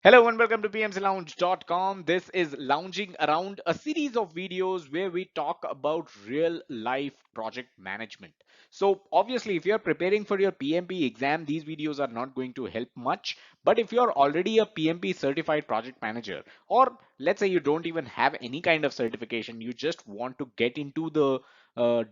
Hello and welcome to pmclounge.com. This is Lounging Around, a series of videos where we talk about real life project management. So obviously, if you're preparing for your PMP exam, these videos are not going to help much. But if you're already a PMP certified project manager, or let's say you don't even have any kind of certification, you just want to get into the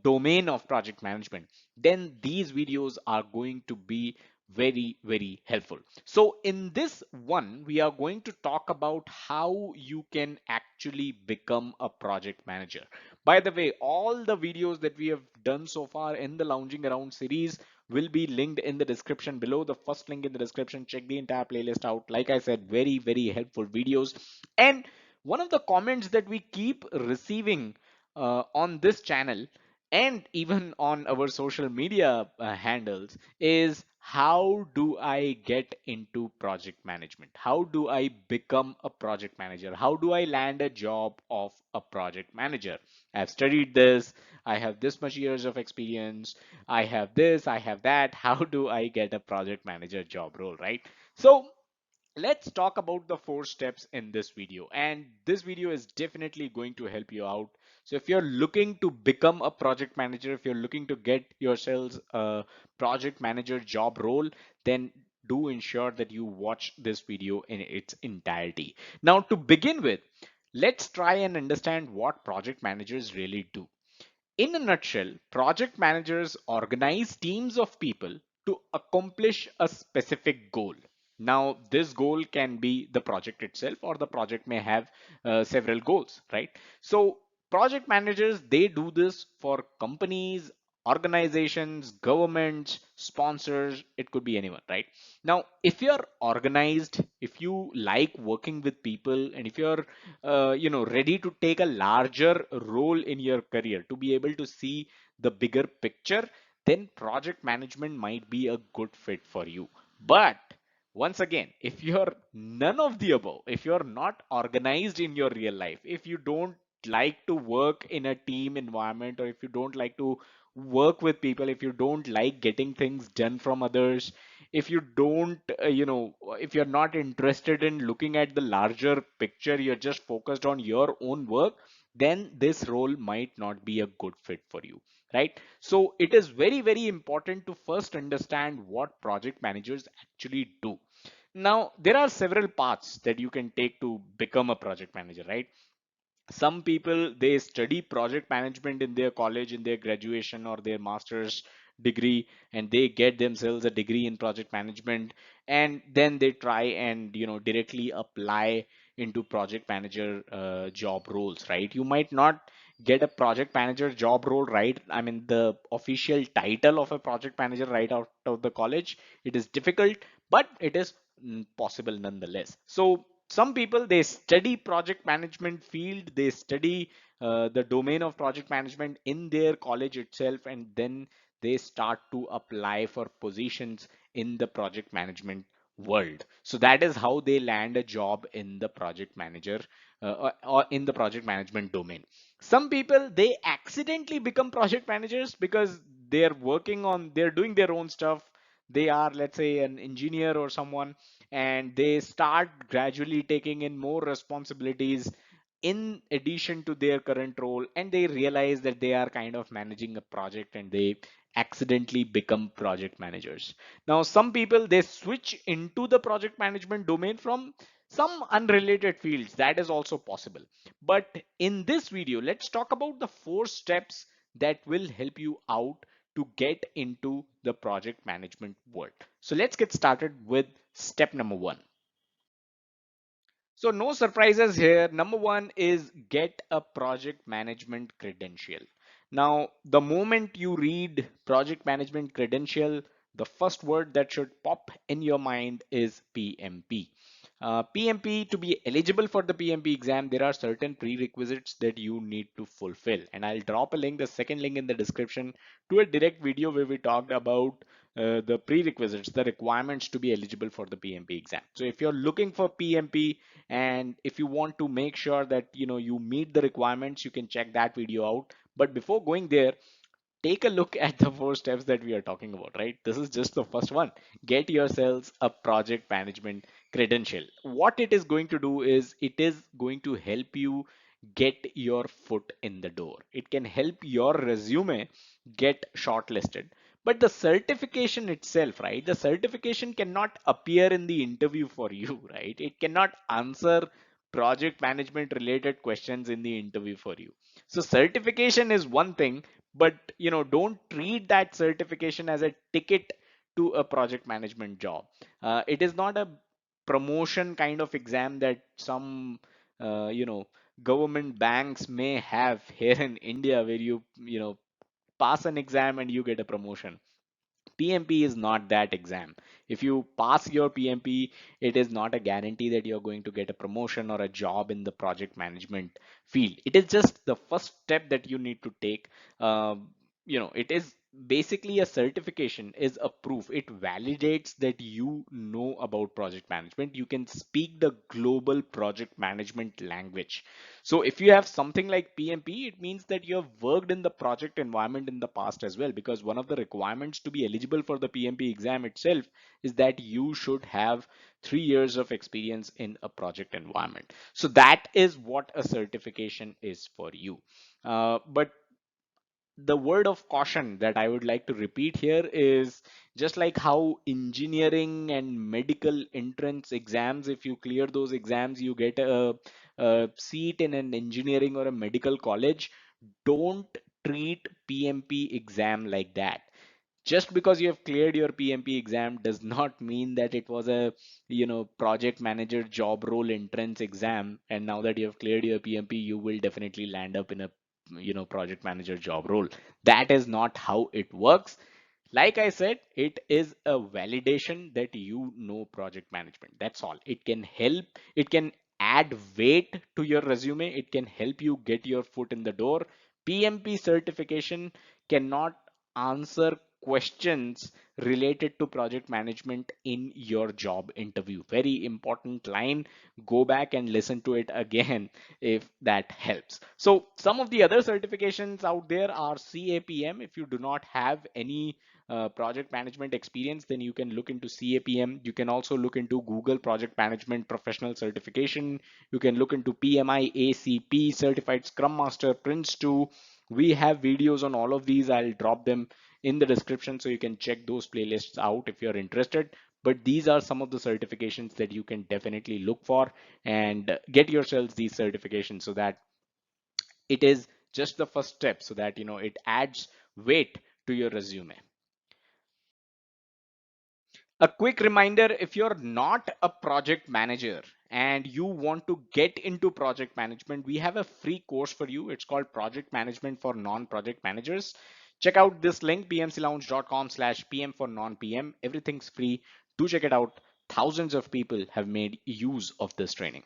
domain of project management, then these videos are going to be very helpful. So in this one, we are going to talk about how you can actually become a project manager. By the way, all the videos that we have done so far in the Lounging Around series will be linked in the description below. The first link in the description, check the entire playlist out. Like I said, very helpful videos. And one of the comments that we keep receiving on this channel and even on our social media handles is, how do I get into project management? How do I become a project manager? How do I land a job of a project manager? I've studied this. I have this much years of experience. I have this, I have that. How do I get a project manager job role, right? So let's talk about the 4 steps in this video, and this video is definitely going to help you out. So if you're looking to become a project manager, if you're looking to get yourselves a project manager job role, then do ensure that you watch this video in its entirety. Now, to begin with, let's try and understand what project managers really do. In a nutshell, project managers organize teams of people to accomplish a specific goal. Now, this goal can be the project itself, or the project may have several goals, right? So, project managers, they do this for companies, organizations, governments, sponsors, it could be anyone, right? Now, if you're organized, if you like working with people, and if you're ready to take a larger role in your career to be able to see the bigger picture, then project management might be a good fit for you. But once again, if you're none of the above, if you're not organized in your real life, if you don't like to work in a team environment, or if you don't like to work with people, if you don't like getting things done from others, if you don't if you're not interested in looking at the larger picture, you're just focused on your own work, then this role might not be a good fit for you, right? So it is very important to first understand what project managers actually do. Now, there are several paths that you can take to become a project manager, right? Some people, they study project management in their college, in their graduation or their master's degree, and they get themselves a degree in project management, and then they try and directly apply into project manager job roles, right? You might not get a project manager job role, right? I mean, the official title of a project manager right out of the college, it is difficult, but it is possible nonetheless. So some people, they study project management field, they study the domain of project management in their college itself, and then they start to apply for positions in the project management world. So that is how they land a job in the project manager or in the project management domain. Some people, they accidentally become project managers because they're doing their own stuff. They are, let's say, an engineer or someone, and they start gradually taking in more responsibilities in addition to their current role, and they realize that they are kind of managing a project, and they accidentally become project managers. Now, some people, they switch into the project management domain from some unrelated fields. That is also possible. But in this video, let's talk about the 4 steps that will help you out to get into the project management world. So let's get started with step number 1. So no surprises here. Number 1 is get a project management credential. Now, the moment you read project management credential, the first word that should pop in your mind is PMP. PMP, to be eligible for the PMP exam, there are certain prerequisites that you need to fulfill. And I'll drop a link, the second link in the description, to a direct video where we talked about the prerequisites, the requirements to be eligible for the PMP exam. So if you're looking for PMP, and if you want to make sure that you meet the requirements, you can check that video out. But before going there, take a look at the 4 steps that we are talking about, right? This is just the first one. Get yourselves a project management credential. What it is going to do is it is going to help you get your foot in the door. It can help your resume get shortlisted. But the certification itself, right? The certification cannot appear in the interview for you, right? It cannot answer project management related questions in the interview for you. So certification is one thing, but don't treat that certification as a ticket to a project management job. It is not a promotion kind of exam that some government banks may have here in India, where you pass an exam and you get a promotion. PMP is not that exam. If you pass your PMP, it is not a guarantee that you're going to get a promotion or a job in the project management field. It is just the first step that you need to take. It is basically a certification, is a proof. It validates that you know about project management. You can speak the global project management language. So if you have something like PMP, it means that you have worked in the project environment in the past as well, because one of the requirements to be eligible for the PMP exam itself is that you should have 3 years of experience in a project environment. So that is what a certification is for you. But the word of caution that I would like to repeat here is, just like how engineering and medical entrance exams, if you clear those exams, you get a seat in an engineering or a medical college. Don't treat PMP exam like that. Just because you have cleared your PMP exam does not mean that it was a project manager job role entrance exam, and now that you have cleared your PMP, you will definitely land up in a project manager job role. That is not how it works. Like I said, it is a validation that you know project management. That's all. It can help, it can add weight to your resume, it can help you get your foot in the door. PMP certification cannot answer questions related to project management in your job interview. Very important line. Go back and listen to it again if that helps. So some of the other certifications out there are CAPM. If you do not have any project management experience, then you can look into CAPM. You can also look into Google Project Management Professional Certification. You can look into PMI-ACP Certified Scrum Master Prince 2. We have videos on all of these. I'll drop them in the description so you can check those playlists out if you're interested. But these are some of the certifications that you can definitely look for and get yourselves these certifications, so that it is just the first step, so that it adds weight to your resume. A quick reminder, if you're not a project manager and you want to get into project management, we have a free course for you. It's called Project Management for Non-Project Managers. Check out this link, pmclounge.com/pm for non-PM. Everything's free. Do check it out. Thousands of people have made use of this training.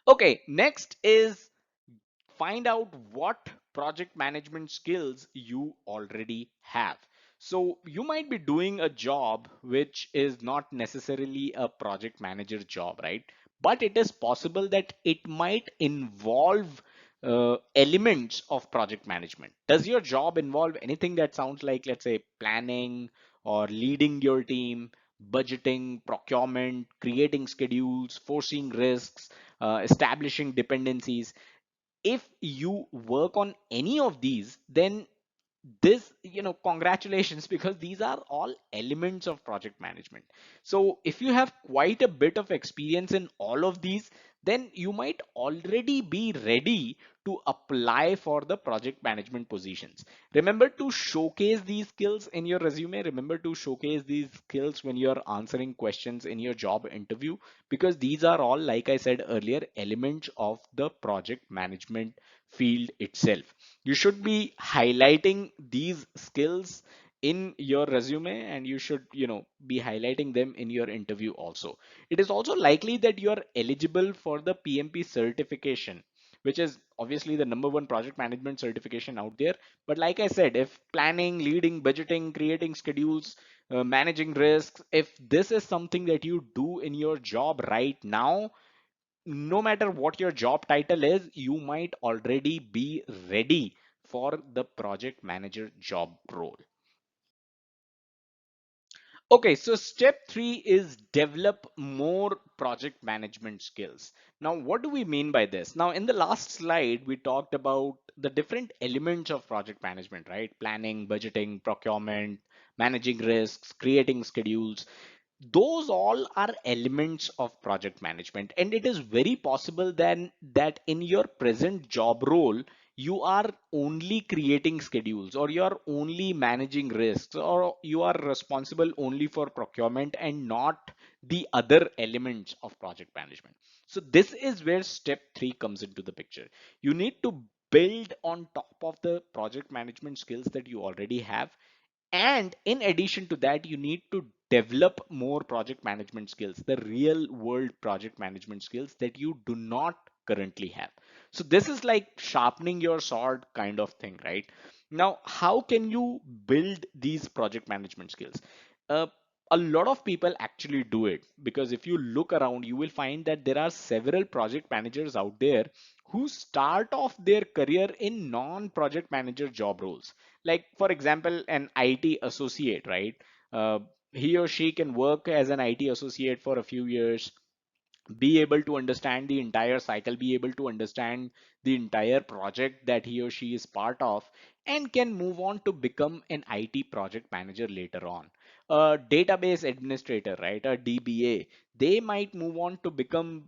Okay, next is find out what project management skills you already have. So you might be doing a job which is not necessarily a project manager job, right? But it is possible that it might involve elements of project management. Does your job involve anything that sounds like, let's say, planning or leading your team, budgeting, procurement, creating schedules, foreseeing risks, establishing dependencies? If you work on any of these, then this, congratulations, because these are all elements of project management. So if you have quite a bit of experience in all of these, then you might already be ready to apply for the project management positions. Remember to showcase these skills in your resume. Remember to showcase these skills when you're answering questions in your job interview, because these are all, like I said earlier, elements of the project management field itself. You should be highlighting these skills in your resume, and you should be highlighting them in your interview also. It is also likely that you are eligible for the PMP certification, which is obviously the number one project management certification out there. But like I said, if planning, leading, budgeting, creating schedules, managing risks, if this is something that you do in your job right now, no matter what your job title is, you might already be ready for the project manager job role. Okay, so step three is develop more project management skills. Now, what do we mean by this? Now, in the last slide, we talked about the different elements of project management, right? Planning, budgeting, procurement, managing risks, creating schedules. Those all are elements of project management, and it is very possible then that in your present job role you are only creating schedules, or you are only managing risks, or you are responsible only for procurement and not the other elements of project management. So this is where step 3 comes into the picture. You need to build on top of the project management skills that you already have, and in addition to that, you need to develop more project management skills, the real world project management skills that you do not currently have. So this is like sharpening your sword kind of thing, right? Now, how can you build these project management skills? Uh, a lot of people actually do it, because if you look around, you will find that there are several project managers out there who start off their career in non-project manager job roles. Like for example, an IT associate, right? uh, he or she can work as an IT associate for a few years, be able to understand the entire cycle, be able to understand the entire project that he or she is part of, and can move on to become an IT project manager later on. A database administrator, right? A DBA, they might move on to become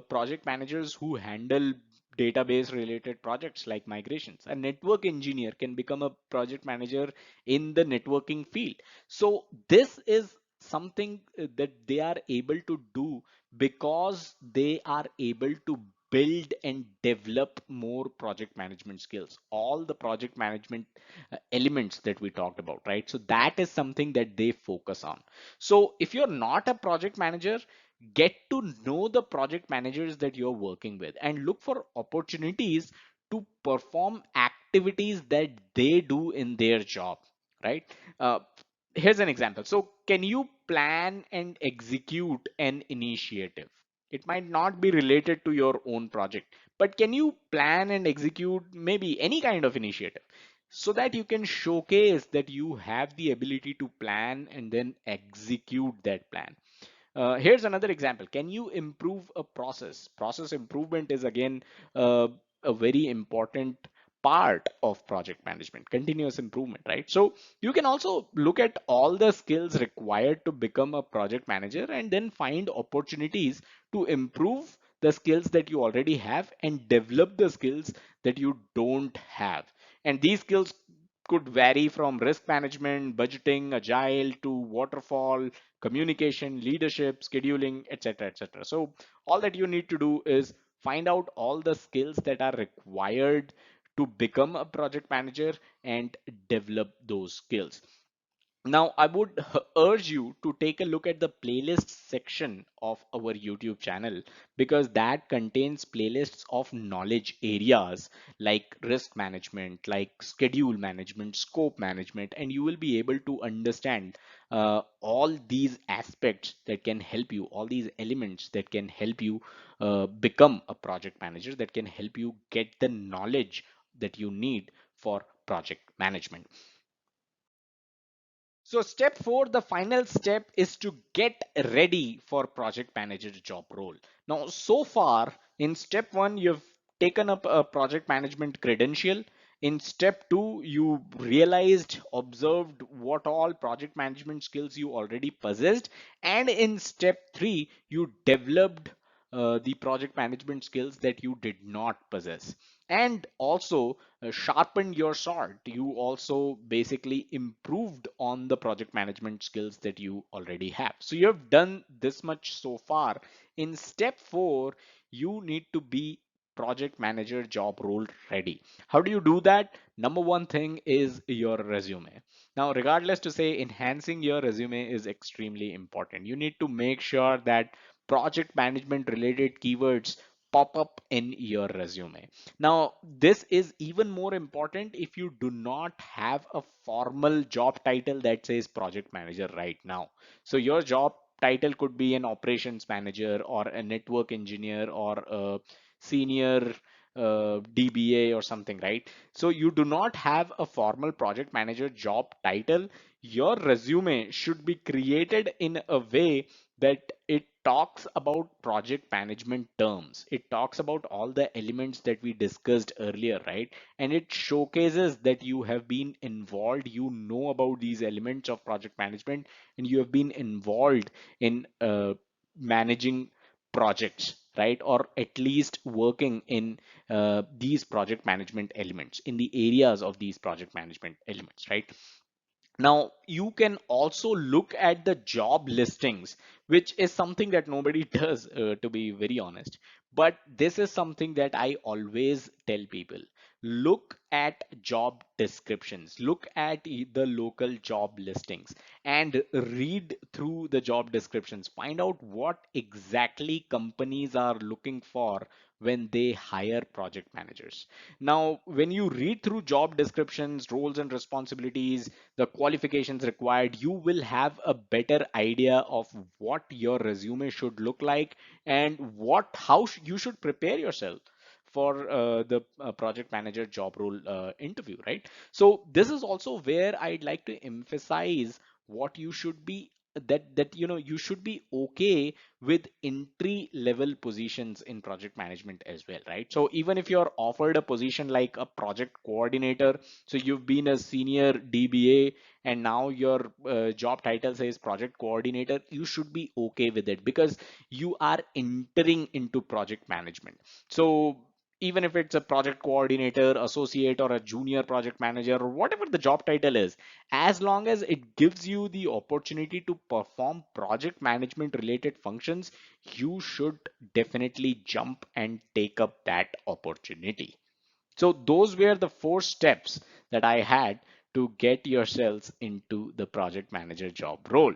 project managers who handle database related projects like migrations. A network engineer can become a project manager in the networking field. So this is something that they are able to do because they are able to build and develop more project management skills, all the project management elements that we talked about, right? So that is something that they focus on. So if you're not a project manager, get to know the project managers that you're working with and look for opportunities to perform activities that they do in their job, right? uh, Here's an example. So can you plan and execute an initiative? It might not be related to your own project, but can you plan and execute maybe any kind of initiative so that you can showcase that you have the ability to plan and then execute that plan? Here's another example. Can you improve a process? Process improvement is again a very important part of project management, continuous improvement, right? So you can also look at all the skills required to become a project manager and then find opportunities to improve the skills that you already have and develop the skills that you don't have. And these skills could vary from risk management, budgeting, agile to waterfall, communication, leadership, scheduling, etc., etc. So all that you need to do is find out all the skills that are required to become a project manager and develop those skills. Now, I would urge you to take a look at the playlist section of our YouTube channel, because that contains playlists of knowledge areas like risk management, like schedule management, scope management, and you will be able to understand all these aspects that can help you, all these elements that can help you become a project manager, that can help you get the knowledge that you need for project management. So step 4, the final step, is to get ready for project manager job role. Now, so far in step 1, you've taken up a project management credential. In step 2, you realized, observed what all project management skills you already possessed. And in step 3, you developed the project management skills that you did not possess, and also sharpened your sword. You also basically improved on the project management skills that you already have. So you have done this much so far. In step 4, you need to be project manager job role ready. How do you do that? Number one thing is your resume. Now, regardless to say, enhancing your resume is extremely important. You need to make sure that project management related keywords pop up in your resume. Now, this is even more important if you do not have a formal job title that says project manager right now. So your job title could be an operations manager or a network engineer or a senior DBA or something, right? So you do not have a formal project manager job title. Your resume should be created in a way that it talks about project management terms. It talks about all the elements that we discussed earlier, right? And it showcases that you have been involved, you know about these elements of project management, and you have been involved in managing projects, right? Or at least working in these project management elements, in the areas of these project management elements, right? Now, you can also look at the job listings, which is something that nobody does, to be very honest. But this is something that I always tell people. Look at job descriptions, look at the local job listings, and read through the job descriptions. Find out what exactly companies are looking for when they hire project managers. Now, when you read through job descriptions, roles and responsibilities, the qualifications required, you will have a better idea of what your resume should look like and you should prepare yourself for the project manager job role interview, right? So this is also where I'd like to emphasize what you should be, that you should be okay with entry level positions in project management as well, right? So even if you're offered a position like a project coordinator, so you've been a senior DBA and now your job title says project coordinator, you should be okay with it because you are entering into project management. So even if it's a project coordinator, associate, or a junior project manager, or whatever the job title is, as long as it gives you the opportunity to perform project management related functions, you should definitely jump and take up that opportunity. So those were the 4 steps that I had to get yourselves into the project manager job role.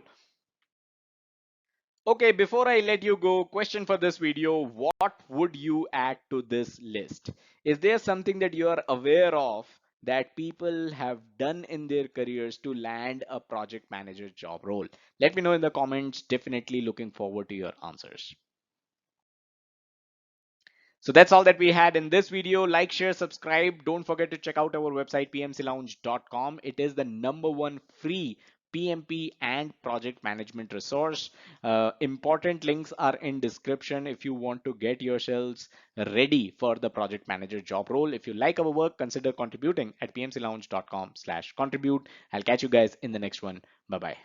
Okay, before I let you go, question for this video, what would you add to this list? Is there something that you are aware of that people have done in their careers to land a project manager job role? Let me know in the comments. Definitely looking forward to your answers. So that's all that we had in this video. Like, share, subscribe. Don't forget to check out our website pmclounge.com. It is the #1 free PMP and project management resource. Important links are in description if you want to get yourselves ready for the project manager job role. If you like our work, consider contributing at pmclounge.com/contribute. I'll catch you guys in the next one. Bye bye.